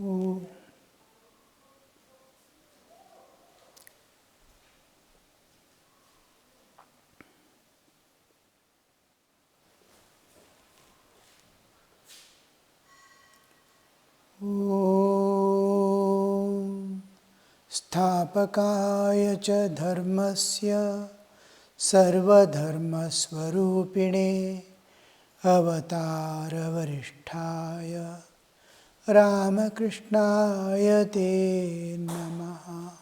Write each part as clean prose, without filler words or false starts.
Oh. Om Sthapakaya cha dharmasya sarvadharmasvarupine avatara varisthaya Ramakrishnaya te namaha.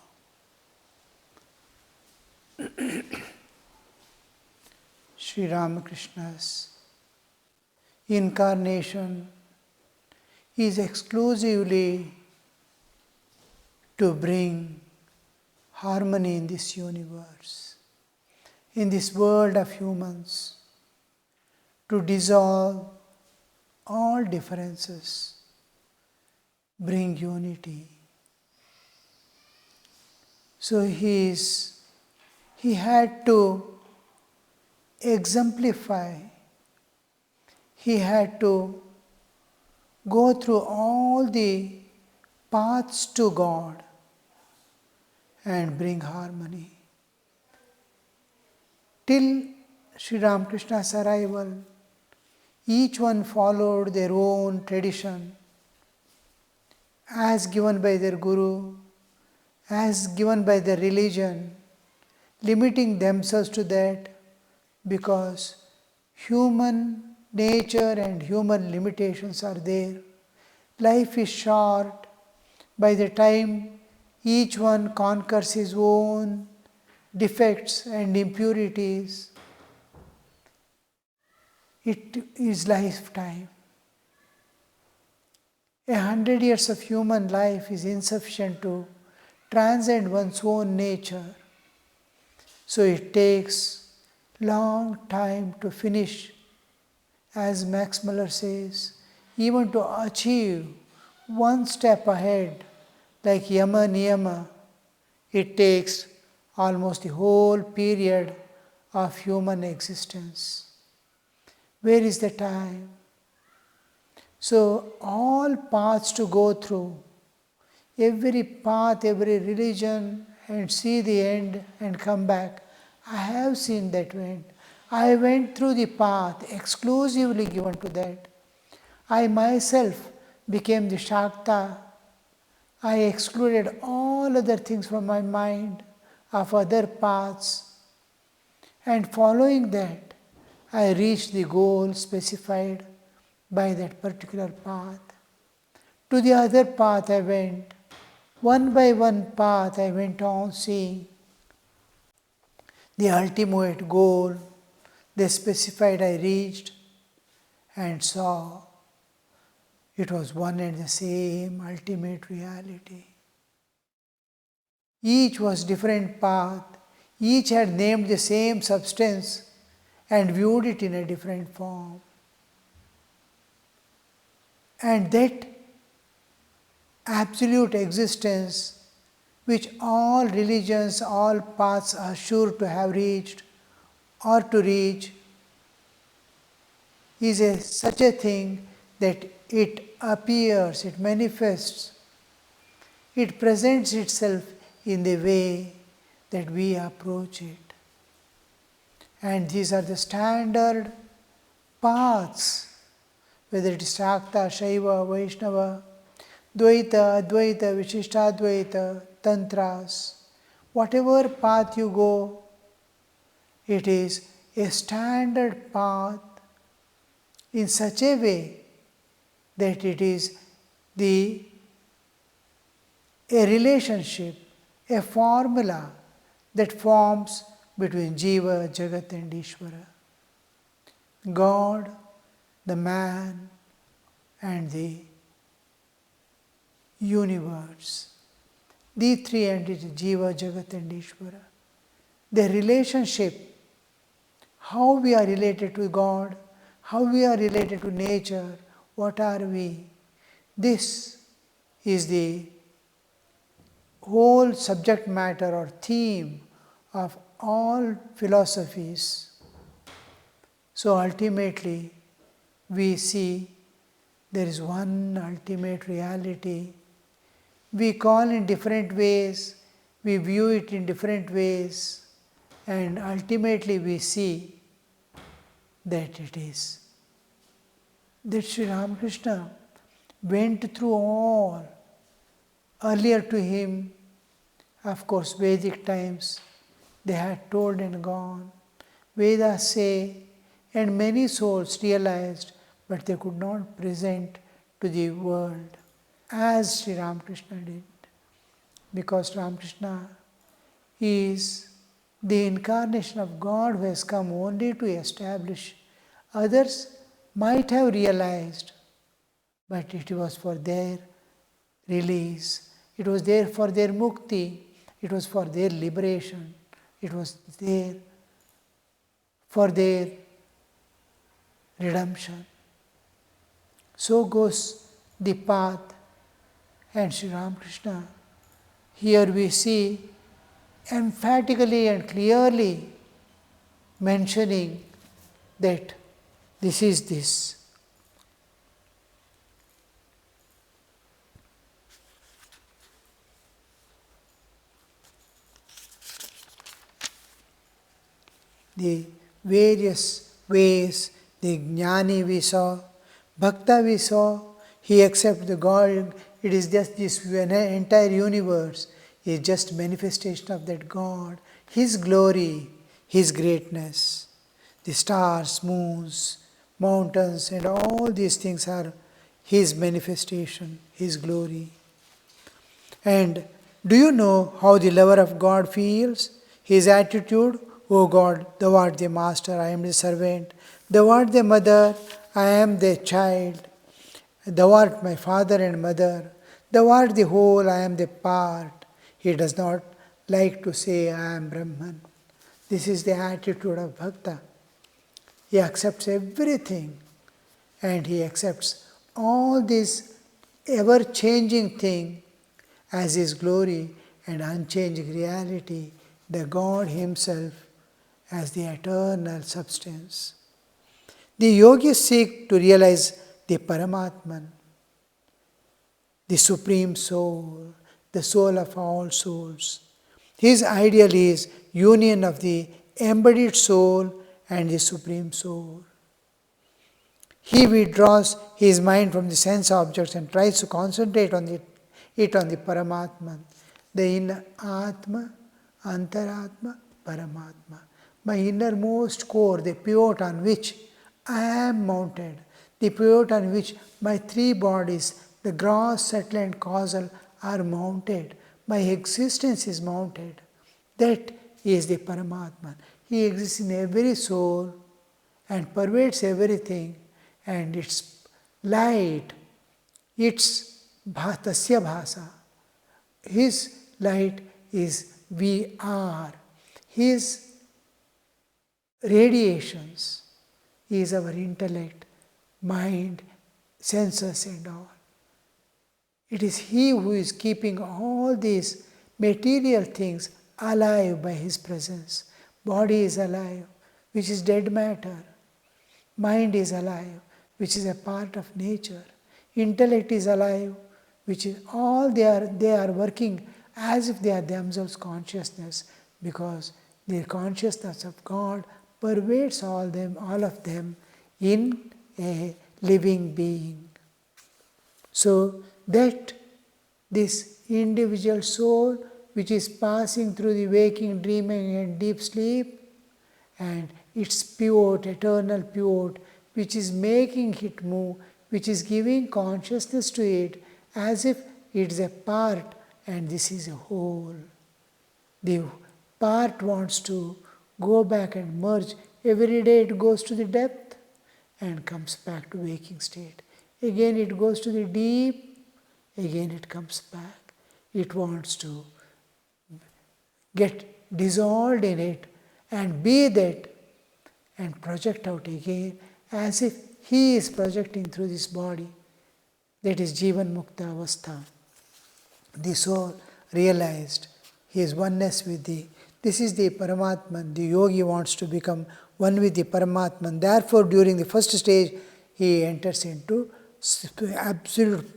Sri Ramakrishna's incarnation is exclusively to bring harmony in this universe, in this world of humans, to dissolve all differences, bring unity. So he had to exemplify, he had to go through all the paths to God and bring harmony. Till Sri Ramakrishna's arrival, each one followed their own tradition as given by their guru, as given by their religion, limiting themselves to that because human nature and human limitations are there. Life is short. By the time each one conquers his own defects and impurities, it is lifetime. 100 years of human life is insufficient to transcend one's own nature. So it takes long time to finish. As Max Muller says, even to achieve one step ahead, like Yama Niyama, it takes almost the whole period of human existence. Where is the time? So all paths to go through, every path, every religion, and see the end and come back. I have seen that end. I went through the path exclusively given to that. I myself became the Shakta. I excluded all other things from my mind of other paths. And following that, I reached the goal specified by that particular path. To the other path I went. One by one path I went on seeing the ultimate goal. They specified, I reached and saw it was one and the same ultimate reality. Each was different path, each had named the same substance and viewed it in a different form. And that absolute existence which all religions, all paths are sure to have reached or to reach is such a thing that it appears, it manifests, it presents itself in the way that we approach it. And these are the standard paths, whether it is Shakta, Shaiva, Vaishnava, Dvaita, Advaita, Vishishtadvaita, Tantras, whatever path you go, it is a standard path in such a way that it is a relationship, a formula that forms between Jiva, Jagat and Ishvara. God, the man and the universe. These three entities, Jiva, Jagat and Ishvara. The relationship, how we are related to God, how we are related to nature, what are we? This is the whole subject matter or theme of all philosophies. So ultimately, we see there is one ultimate reality We call in different ways, we view it in different ways, and ultimately we see that it is. That Sri Ramakrishna went through all. Earlier to him, of course, Vedic times, they had told and gone. Vedas say, and many souls realized, but they could not present to the world as Sri Ramakrishna did. Because Ramakrishna is the incarnation of God who has come only to establish. Others might have realized, but it was for their release. It was there for their mukti. It was for their liberation. It was there for their redemption. So goes the path. And Sri Ramakrishna, here we see emphatically and clearly mentioning that this is this. The various ways, the Jnani we saw, Bhakta we saw, he accepts the God, it is just this entire universe is just manifestation of that God, His glory, His greatness. The stars, moons, mountains and all these things are His manifestation, His glory. And do you know how the lover of God feels? His attitude, O God, thou art the master, I am the servant. Thou art the mother, I am the child. Thou art my father and mother. Thou art the whole, I am the part. He does not like to say, I am Brahman. This is the attitude of Bhakta. He accepts everything and he accepts all this ever-changing thing as his glory and unchanging reality, the God Himself as the eternal substance. The yogis seek to realize the Paramatman, the Supreme Soul, the soul of all souls. His ideal is union of the embodied soul and the Supreme Soul. He withdraws his mind from the sense objects and tries to concentrate on it on the Paramatman, the inner Atma, Antaratma, Paramatma. My innermost core, the pivot on which I am mounted, the pivot on which my three bodies, the gross, subtle and causal, are mounted. My existence is mounted. That is the Paramatman. He exists in every soul and pervades everything, and its light, its tasya bhasa. His light is we are. His radiations is our intellect, mind, senses and all. It is He who is keeping all these material things alive by His presence. Body is alive, which is dead matter. Mind is alive, which is a part of nature. Intellect is alive, which is all they are working as if they are themselves consciousness, because the consciousness of God pervades all of them in a living being. So that this individual soul which is passing through the waking, dreaming and deep sleep, and its pivot, eternal pivot, which is making it move, which is giving consciousness to it as if it is a part and this is a whole. The part wants to go back and merge. Every day it goes to the depth and comes back to waking state. Again it goes to the deep, again it comes back. It wants to get dissolved in it and be that and project out again as if he is projecting through this body. That is Jivan Mukta Avastha. The soul realized his oneness with this is the Paramatman. The yogi wants to become one with the Paramatman. Therefore, during the first stage, he enters into absolute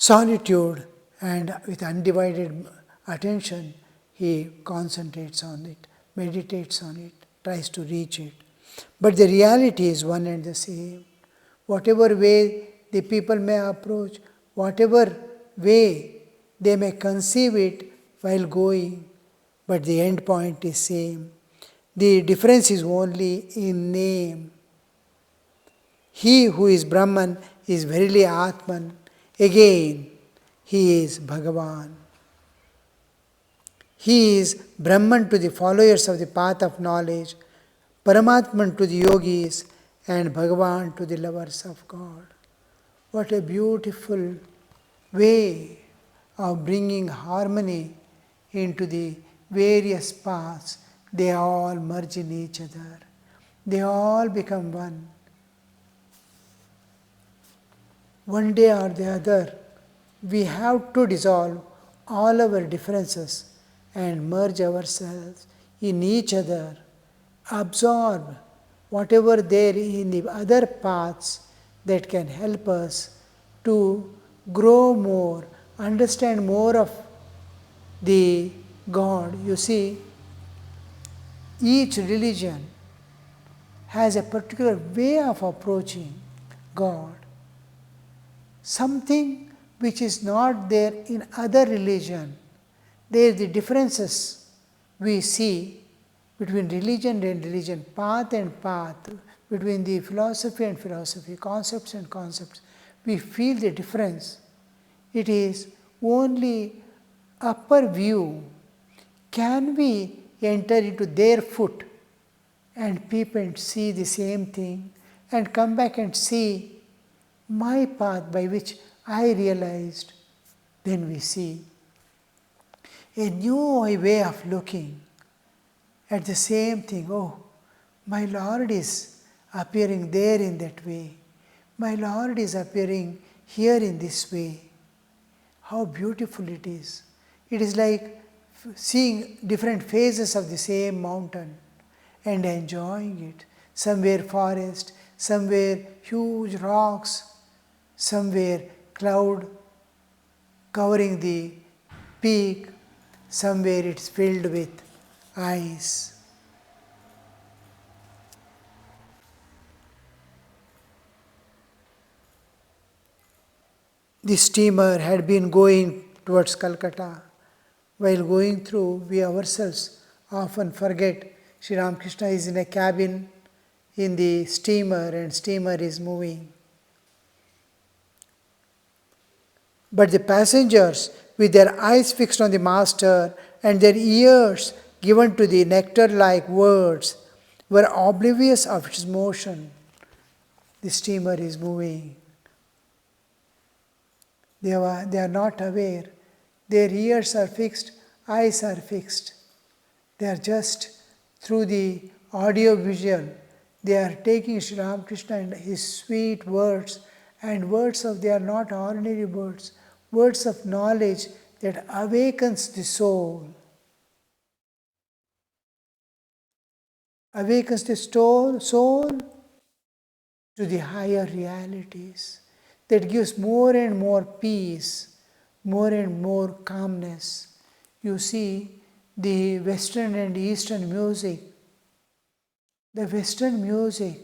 solitude, and with undivided attention, he concentrates on it, meditates on it, tries to reach it. But the reality is one and the same. Whatever way the people may approach, whatever way they may conceive it while going, but the end point is same. The difference is only in name. He who is Brahman is verily Atman. Again, he is Bhagavan. He is Brahman to the followers of the path of knowledge, Paramatman to the yogis, and Bhagavan to the lovers of God. What a beautiful way of bringing harmony into the various paths. They all merge in each other. They all become one. One day or the other, we have to dissolve all our differences and merge ourselves in each other, absorb whatever there in the other paths that can help us to grow more, understand more of the God. You see, each religion has a particular way of approaching God. Something which is not there in other religion. There the differences we see between religion and religion, path and path, between the philosophy and philosophy, concepts and concepts. We feel the difference. It is only upper view. Can we enter into their foot and peep and see the same thing and come back and see my path by which I realized? Then we see a new way of looking at the same thing. Oh, my Lord is appearing there in that way. My Lord is appearing here in this way. How beautiful it is. It is like seeing different phases of the same mountain and enjoying it. Somewhere forest, somewhere huge rocks, somewhere cloud covering the peak, somewhere it's filled with ice. The steamer had been going towards Calcutta. While going through, we ourselves often forget Sri Ramakrishna is in a cabin in the steamer and steamer is moving. But the passengers, with their eyes fixed on the Master and their ears given to the nectar-like words, were oblivious of its motion. The steamer is moving. They are not aware. Their ears are fixed, eyes are fixed. They are just through the audio-visual. They are taking Sri Ramakrishna and his sweet words, and words of, they are not ordinary words, words of knowledge that awakens the soul. Awakens the soul to the higher realities. That gives more and more peace, more and more calmness. You see, the Western and Eastern music. The Western music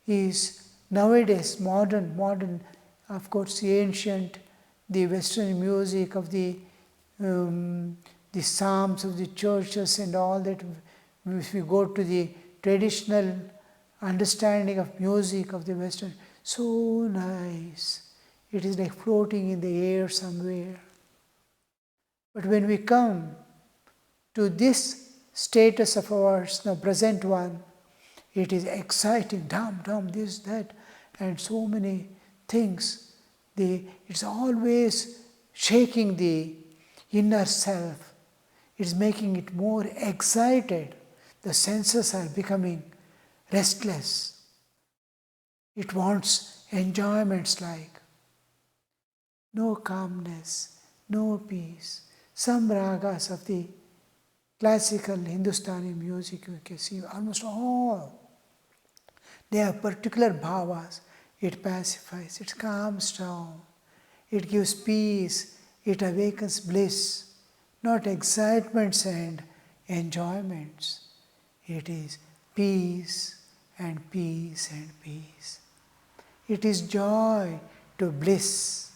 is nowadays modern, of course, the ancient, the Western music of the psalms of the churches and all that. If we go to the traditional understanding of music of the Western, so nice. It is like floating in the air somewhere. But when we come to this status of ours, the present one, it is exciting, this, that, and so many things. It's always shaking the inner self. It's making it more excited. The senses are becoming restless. It wants enjoyments like no calmness, no peace. Some ragas of the classical Hindustani music, you can see almost all. They have particular bhavas. It pacifies, it calms down. It gives peace, it awakens bliss, not excitements and enjoyments. It is peace and peace and peace. It is joy to bliss.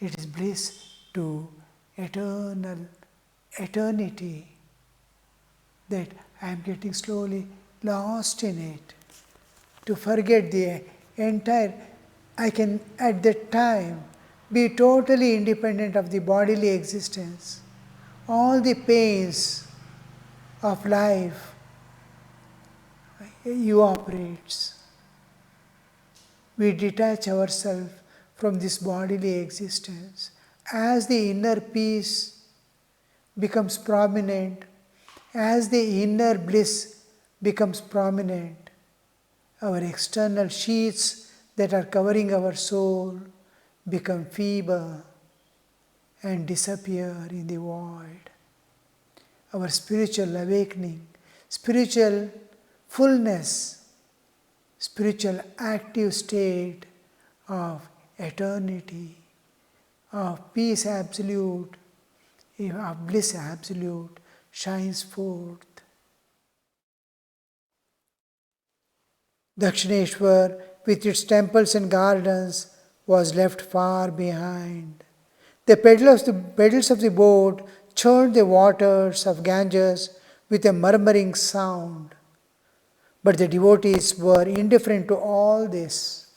It is bliss to eternity, that I am getting slowly lost in it. To forget the entire, I can at that time be totally independent of the bodily existence. All the pains of life evaporates. We detach ourselves from this bodily existence. As the inner peace becomes prominent, as the inner bliss becomes prominent, our external sheaths that are covering our soul become feeble and disappear in the void. Our spiritual awakening, spiritual fullness, spiritual active state of eternity, of peace absolute, of bliss absolute, shines forth. Dakshineshwar, with its temples and gardens, was left far behind. The pedals of the boat churned the waters of Ganges with a murmuring sound. But the devotees were indifferent to all this.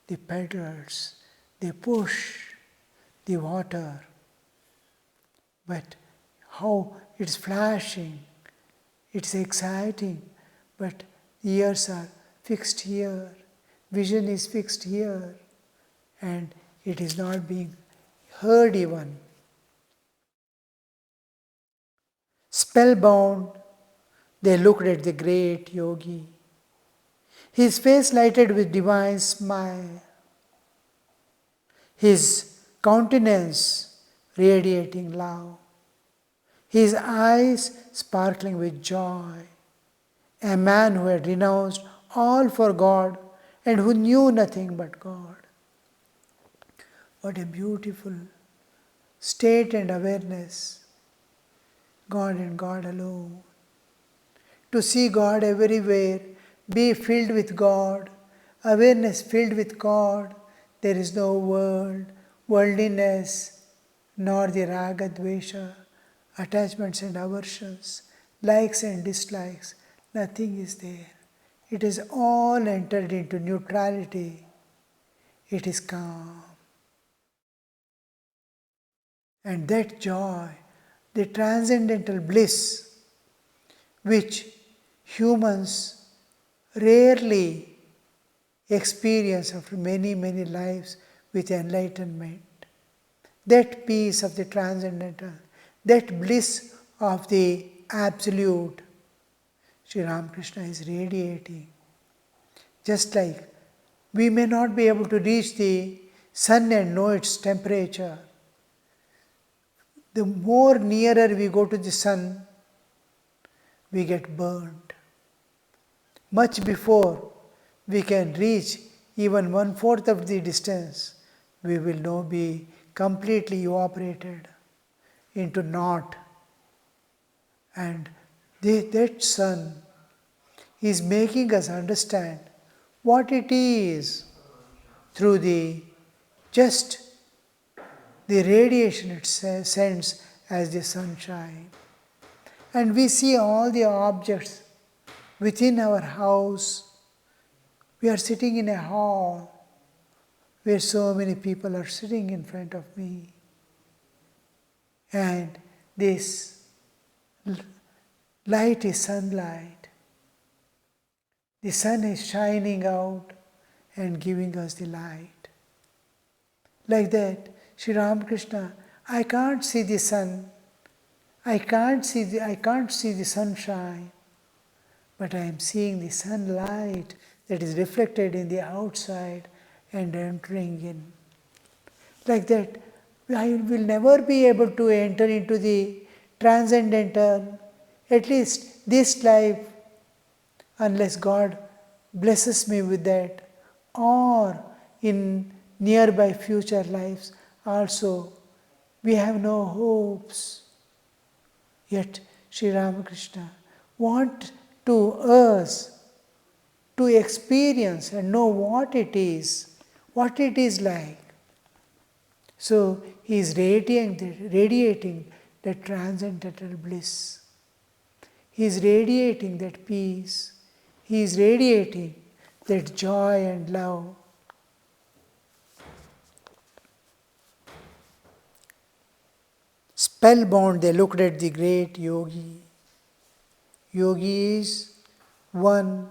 The pedals, they push the water. But how it's flashing, it's exciting, but ears are fixed here, vision is fixed here, and it is not being heard even. Spellbound, they looked at the great yogi, his face lighted with divine smile, his countenance radiating love, his eyes sparkling with joy. A man who had renounced all for God and who knew nothing but God. What a beautiful state and awareness. God and God alone. To see God everywhere, be filled with God, awareness filled with God. There is no world, worldliness, nor the raga, dvesha, attachments and aversions, likes and dislikes. Nothing is there. It is all entered into neutrality. It is calm. And that joy, the transcendental bliss, which humans rarely experience after many, many lives with enlightenment, that peace of the transcendental, that bliss of the absolute, Sri Ramakrishna is radiating. Just like we may not be able to reach the sun and know its temperature. The more nearer we go to the sun, we get burned. Much before we can reach even 1/4 of the distance, we will now be completely evaporated into naught. And that sun is making us understand what it is through the radiation it sends as the sunshine. And we see all the objects within our house. We are sitting in a hall where so many people are sitting in front of me. And this light is sunlight. The sun is shining out and giving us the light. Like that, Sri Ramakrishna, I can't see the sun, I can't see the sunshine, but I am seeing the sunlight that is reflected in the outside and entering in. Like that, I will never be able to enter into the transcendental, at least this life, unless God blesses me with that, or in nearby future lives also we have no hopes. Yet Sri Ramakrishna wants to us to experience and know what it is like. So he is radiating that transcendental bliss. He is radiating that peace. He is radiating that joy and love. Spellbound, they looked at the great yogi. Yogi is one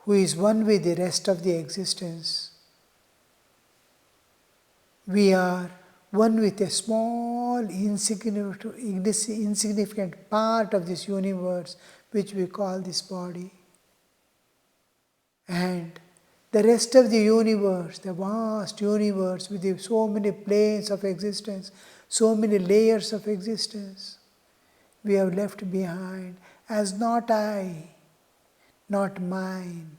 who is one with the rest of the existence. We are one with a small, insignificant part of this universe which we call this body. And the rest of the universe, the vast universe with so many planes of existence, so many layers of existence, we have left behind as not I, not mine.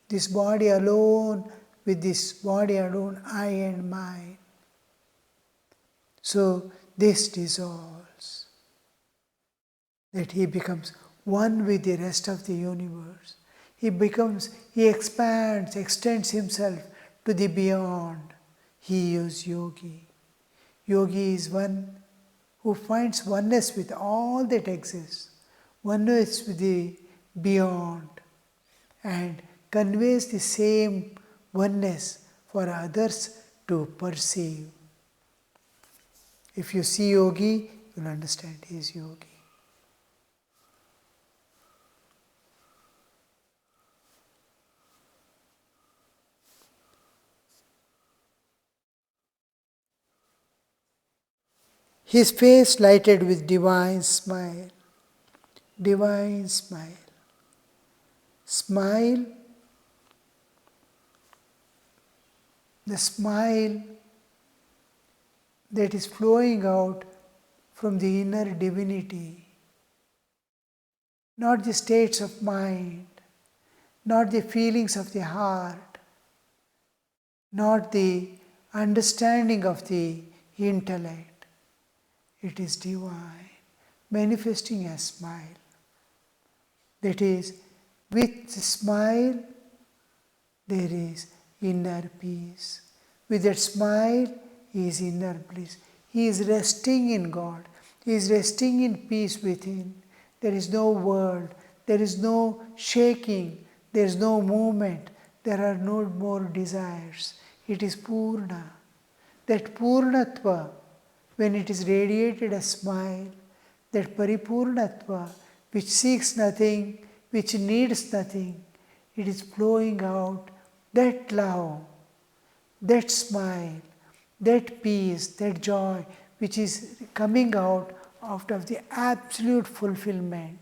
This body alone, with this body alone, I and mine. So this dissolves, that he becomes one with the rest of the universe. He extends himself to the beyond. He is yogi. Yogi is one who finds oneness with all that exists, oneness with the beyond, and conveys the same oneness for others to perceive. If you see yogi, you'll understand he is yogi. His face lighted with divine smile. Divine smile. Smile, the smile that is flowing out from the inner divinity. Not the states of mind, not the feelings of the heart, not the understanding of the intellect. It is divine, manifesting as smile. That is, with the smile, there is inner peace. With that smile is inner bliss. He is resting in God. He is resting in peace within. There is no world. There is no shaking. There is no movement. There are no more desires. It is Purna. That Purnatva, when it is radiated as smile, that Paripurnatva, which seeks nothing, which needs nothing, it is flowing out, that love, that smile, that peace, that joy, which is coming out of the absolute fulfillment.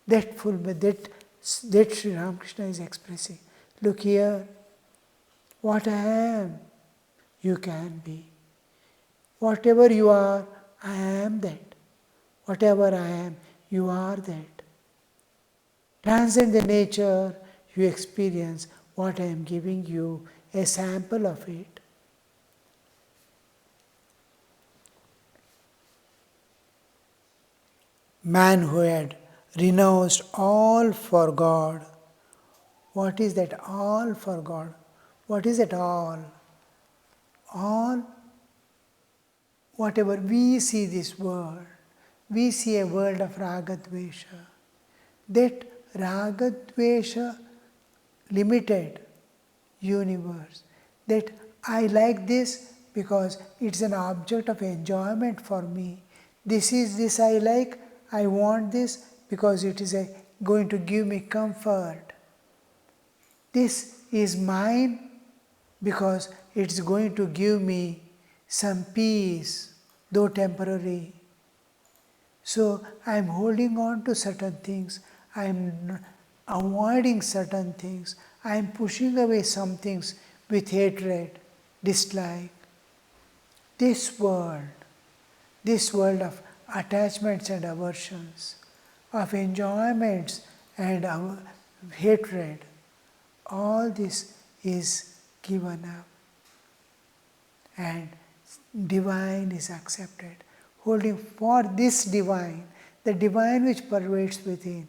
That fulfillment, that Sri Ramakrishna is expressing. Look here, what I am, you can be. Whatever you are, I am that. Whatever I am, you are that. Transcend the nature, you experience what I am giving you, a sample of it. Man who had renounced all for God. What is that all for God? What is it all? All, whatever we see this world, we see a world of ragadvesha. That ragadvesha limited universe, that I like this because it's an object of enjoyment for me. This I like, I want this because it is going to give me comfort. This is mine because it's going to give me some peace, though temporary. So I am holding on to certain things, I am avoiding certain things, I am pushing away some things with hatred, dislike. This world of attachments and aversions, of enjoyments and hatred, all this is given up, and divine is accepted. Holding for this divine, the divine which pervades within,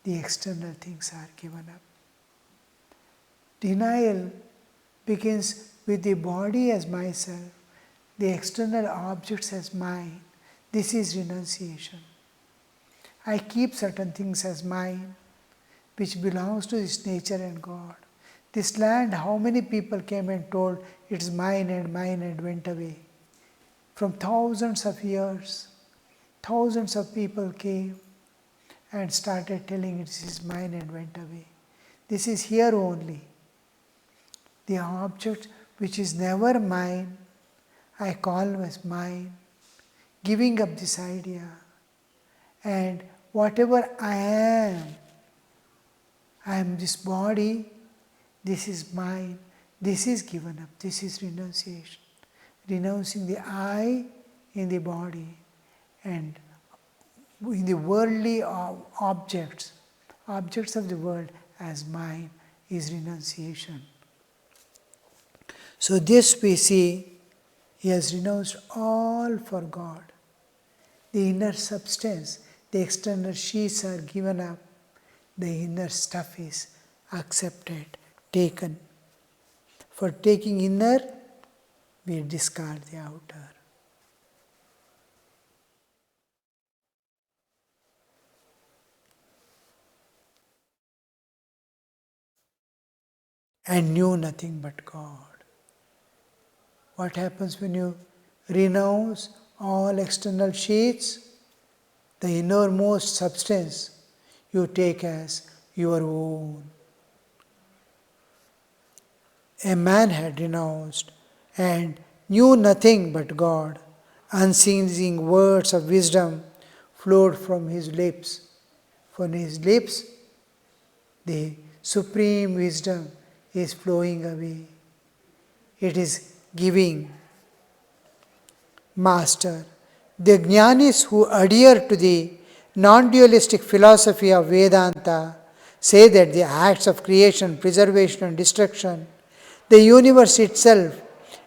the external things are given up. Denial begins with the body as myself, the external objects as mine. This is renunciation. I keep certain things as mine, which belongs to this nature and God. This land, how many people came and told it's mine and went away. From thousands of years, thousands of people came and started telling it is mine and went away. This is here only. The object which is never mine, I call as mine, giving up this idea. And whatever I am this body, this is mine, this is given up, this is renunciation. Renouncing the I in the body and in the worldly objects of the world as mine is renunciation. So this we see, he has renounced all for God. The inner substance, the external sheets are given up, the inner stuff is accepted, taken. For taking inner, we discard the outer. And knew nothing but God. What happens when you renounce all external sheets? The innermost substance you take as your own. A man had renounced and knew nothing but God. Unceasing words of wisdom flowed from his lips. From his lips, the supreme wisdom is flowing away. It is giving. Master, the jnanis who adhere to the non-dualistic philosophy of Vedanta say that the acts of creation, preservation and destruction, the universe itself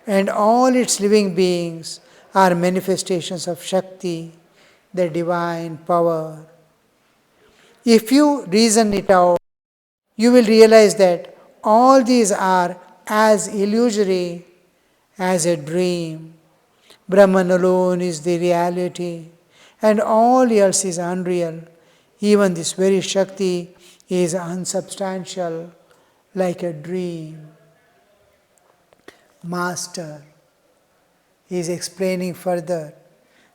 and all its living beings are manifestations of Shakti, the divine power. If you reason it out, you will realize that all these are as illusory as a dream. Brahman alone is the reality, and all else is unreal. Even this very Shakti is unsubstantial, like a dream. Master is explaining further.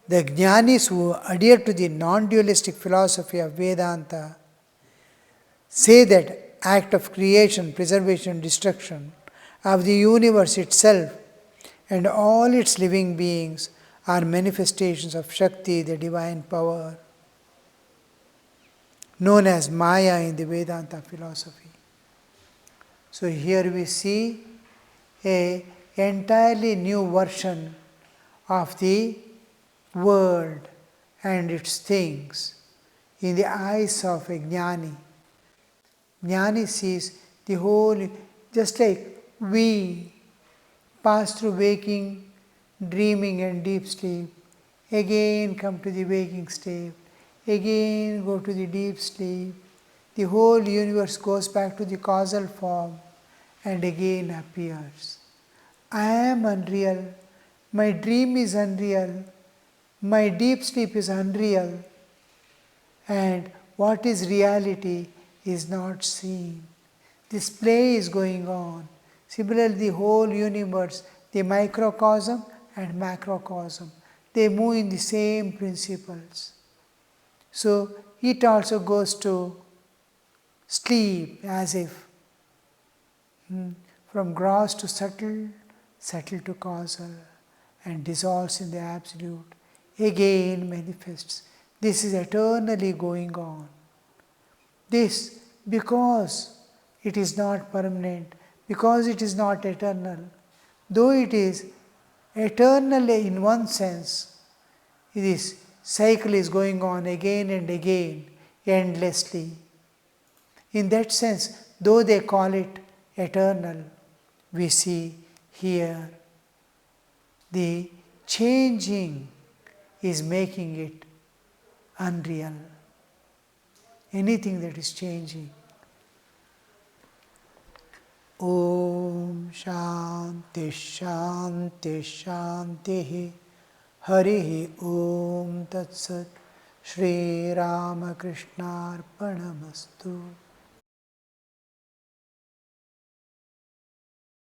The jnanis who adhere to the non-dualistic philosophy of Vedanta say that act of creation, preservation, destruction of the universe itself and all its living beings are manifestations of Shakti, the divine power, known as Maya in the Vedanta philosophy. So here we see an entirely new version of the world and its things in the eyes of a jnani. Jnani sees the whole, just like we pass through waking, dreaming and deep sleep, again come to the waking state, again go to the deep sleep, the whole universe goes back to the causal form and again appears. I am unreal, my dream is unreal, my deep sleep is unreal, and what is reality is not seen. This play is going on. Similarly, the whole universe, the microcosm and macrocosm, they move in the same principles. So it also goes to sleep as if from gross to subtle, subtle to causal, and dissolves in the absolute, again manifests. This is eternally going on. This, because it is not permanent, because it is not eternal, though it is eternal in one sense, this cycle is going on again and again, endlessly. In that sense, though they call it eternal, we see here the changing is making it unreal. Anything that is changing. Om Shanti Shanti Shanti Harihi Om Tat Sat Shri Ramakrishna Arpanamastu.